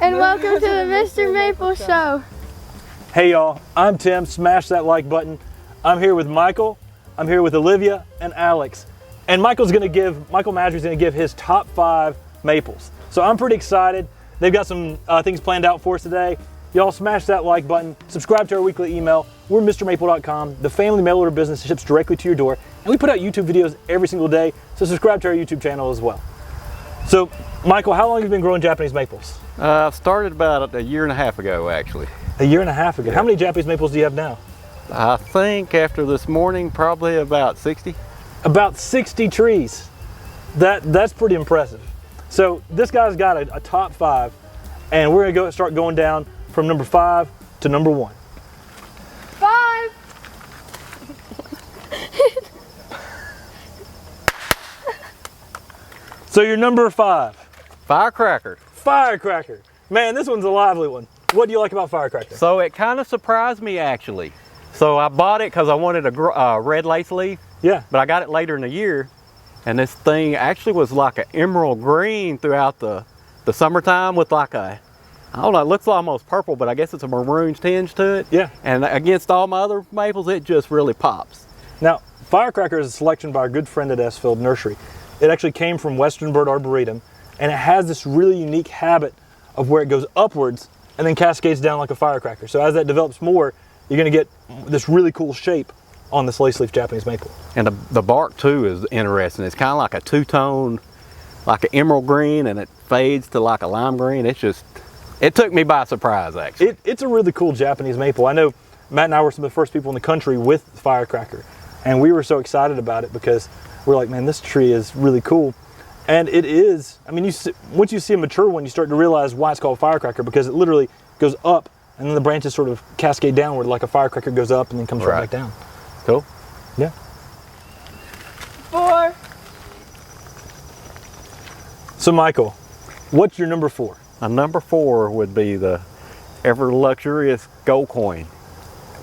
And welcome to the Mr. Maple Show. Hey y'all, I'm Tim. Smash that like button. I'm here with Michael. I'm here with Olivia and Alex. And Michael Massery's gonna give his top 5 maples. So I'm pretty excited. They've got some things planned out for us today. Y'all smash that like button. Subscribe to our weekly email. We're MrMaple.com, the family mail order business that ships directly to your door. And we put out YouTube videos every single day. So subscribe to our YouTube channel as well. So Michael, how long have you been growing Japanese maples? I started about a year and a half ago, actually. A year and a half ago. Yeah. How many Japanese maples do you have now? I think after this morning, probably about 60. About 60 trees. That's pretty impressive. So this guy's got a top 5, and we're gonna start going down from number 5 to number 1. 5. So your number 5. Firecracker. Firecracker. Man, this one's a lively one. What do you like about Firecracker? So it kind of surprised me, actually. So I bought it because I wanted a red lace leaf. Yeah. But I got it later in the year, and this thing actually was like an emerald green throughout the summertime with like a, I don't know, it looks almost purple, but I guess it's a maroon tinge to it. Yeah. And against all my other maples, it just really pops. Now, Firecracker is a selection by our good friend at Esfield Nursery. It actually came from Western Bird Arboretum, and it has this really unique habit of where it goes upwards and then cascades down like a firecracker. So as that develops more, you're gonna get this really cool shape on this lace leaf Japanese maple. And the bark too is interesting. It's kind of like a two-tone, like an emerald green, and it fades to like a lime green. It's just, it took me by surprise, actually. It's a really cool Japanese maple. I know Matt and I were some of the first people in the country with Firecracker, and we were so excited about it because we're like, man, this tree is really cool. And it is, I mean, once you see a mature one, you start to realize why it's called Firecracker, because it literally goes up and then the branches sort of cascade downward like a firecracker goes up and then comes right back down. Cool. Yeah. 4. So Michael, what's your number 4? My number 4 would be the ever luxurious gold coin.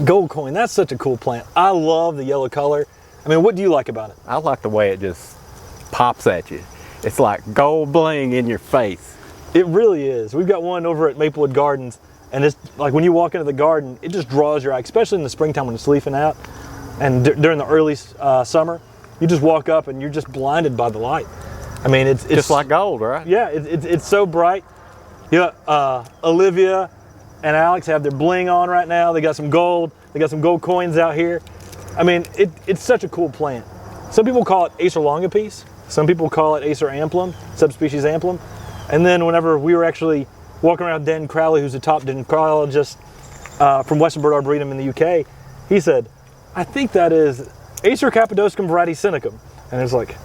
Gold coin, that's such a cool plant. I love the yellow color. I mean, what do you like about it? I like the way it just pops at you. It's like gold bling in your face. It really is. We've got one over at Maplewood Gardens, and it's like when you walk into the garden, it just draws your eye, especially in the springtime when it's leafing out, and during the early summer, you just walk up and you're just blinded by the light. I mean, it's just like gold, right? Yeah, it's so bright. Yeah, Olivia and Alex have their bling on right now. They got some gold. They got some gold coins out here. I mean, it's such a cool plant. Some people call it Acer longipiece. Some people call it Acer amplum, subspecies amplum. And then whenever we were actually walking around Dan Crowley, who's a top dendrologist from Western Bird Arboretum in the UK, he said, I think that is Acer cappadoscum variety sinicum. And it's like,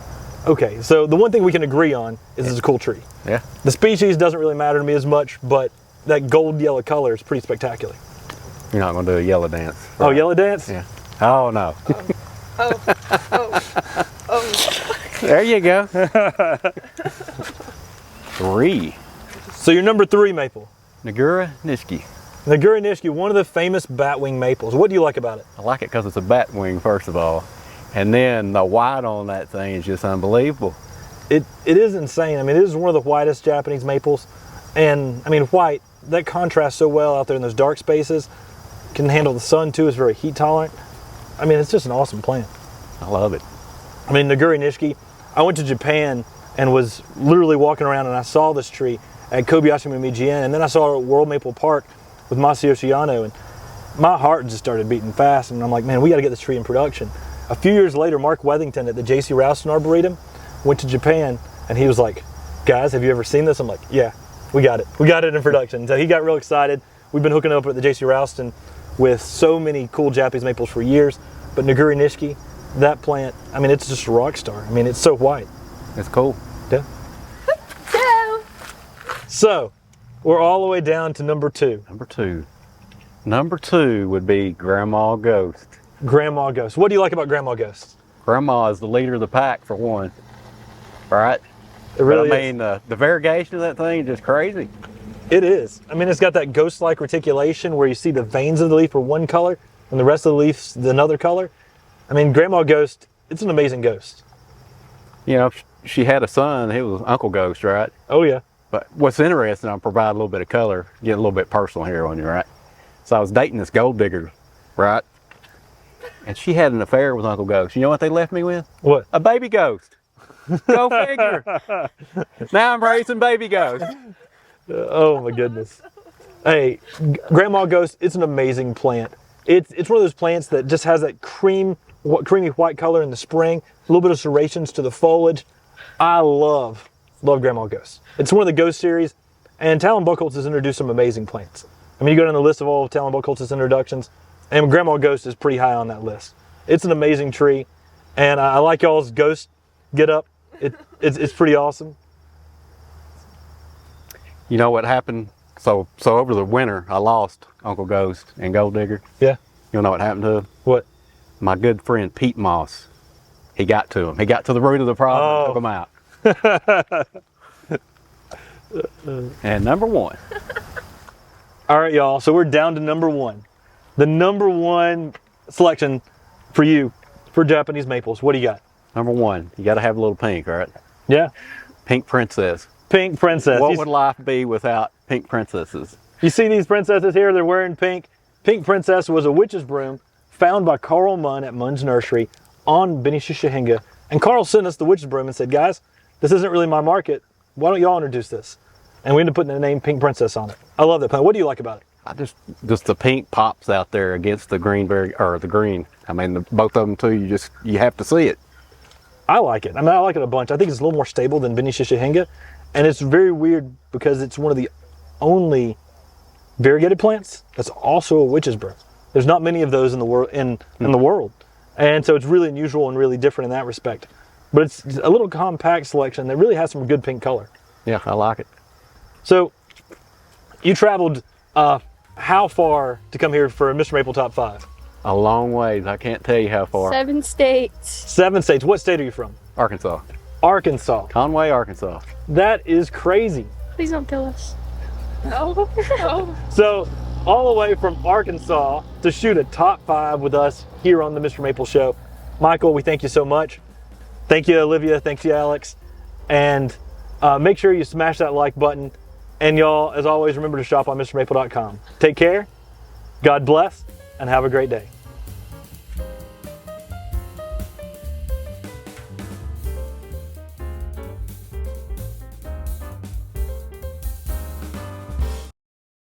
okay, so the one thing we can agree on is it's a cool tree. Yeah. The species doesn't really matter to me as much, but that gold yellow color is pretty spectacular. You're not gonna do a yellow dance. Right? Oh, yellow dance? Yeah. Oh no. Oh. There you go. 3. So your number 3 maple. Nur Nishi. Nur Nishi, one of the famous batwing maples. What do you like about it? I like it because it's a bat wing, first of all. And then the white on that thing is just unbelievable. It is insane. I mean, it is one of the whitest Japanese maples. And I mean, white, that contrasts so well out there in those dark spaces. Can handle the sun too, it's very heat tolerant. I mean, it's just an awesome plant. I love it. I mean, Nur Nishi, I went to Japan and was literally walking around and I saw this tree at Kobayashi Mimijien, and then I saw it at World Maple Park with Massery Oceano, and my heart just started beating fast, and I'm like, man, we gotta get this tree in production. A few years later, Mark Wethington at the J.C. Rouston Arboretum went to Japan, and he was like, guys, have you ever seen this? I'm like, yeah, we got it. We got it in production. So he got real excited. We've been hooking up at the J.C. Rouston with so many cool Japanese maples for years, but Nur Nishi, that plant, I mean, it's just a rock star. I mean, it's so white. It's cool. Yeah. 2. So, we're all the way down to number 2. Number 2. Number 2 would be Grandma Ghost. Grandma Ghost. What do you like about Grandma Ghost? Grandma is the leader of the pack, for one. Right? It really but I mean, the variegation of that thing is just crazy. It is. I mean, it's got that ghost-like reticulation where you see the veins of the leaf are one color and the rest of the leaf's another color. I mean, Grandma Ghost, it's an amazing ghost. You know, she had a son, he was Uncle Ghost, right? Oh yeah. But what's interesting, I'll provide a little bit of color, get a little bit personal here on you, right? So I was dating this gold digger, right? And she had an affair with Uncle Ghost. You know what they left me with? What? A baby ghost. Go figure. Now I'm raising baby ghosts. Oh my goodness. Hey, Grandma Ghost, it's an amazing plant. It's one of those plants that just has that creamy white color in the spring, a little bit of serrations to the foliage. I love Grandma Ghost. It's one of the Ghost series, and Talon Buchholz has introduced some amazing plants. I mean, you go down the list of all of Talon Buchholz's introductions, and Grandma Ghost is pretty high on that list. It's an amazing tree, and I like y'all's Ghost get up. It's pretty awesome. You know what happened? So over the winter, I lost Uncle Ghost and Gold Digger. Yeah. You know what happened to him? What? My good friend Pete Moss. He got to him. He got to the root of the problem and took him out. And number one. All right, y'all. So we're down to number one. The number one selection for you for Japanese maples. What do you got? Number one, you got to have a little pink, right? Yeah. Pink princess. Pink princess. What would life be without pink princesses? You see these princesses here? They're wearing pink. Pink princess was a witch's broom found by Carl Munn at Munn's Nursery on Benishishahinga. And Carl sent us the witch's broom and said, guys, this isn't really my market. Why don't y'all introduce this? And we ended up putting the name Pink Princess on it. I love that plant. What do you like about it? I just the pink pops out there against the green the green. I mean, both of them too. You have to see it. I like it. I mean, I like it a bunch. I think it's a little more stable than Benishishahinga, and it's very weird because it's one of the only variegated plants that's also a witch's broom. There's not many of those in the world in the world, and so it's really unusual and really different in that respect. But it's a little compact selection that really has some good pink color. Yeah, I like it. So, you traveled how far to come here for Mr. Maple Top 5? A long ways. I can't tell you how far. 7 states. 7 states. What state are you from? Arkansas. Arkansas. Conway, Arkansas. That is crazy. Please don't kill us. No. No. So, all the way from Arkansas to shoot a top 5 with us here on the Mr. Maple Show. Micheal, we thank you so much. Thank you, Olivia. Thanks you, Alex. And make sure you smash that like button. And y'all, as always, remember to shop on MrMaple.com. Take care, God bless, and have a great day.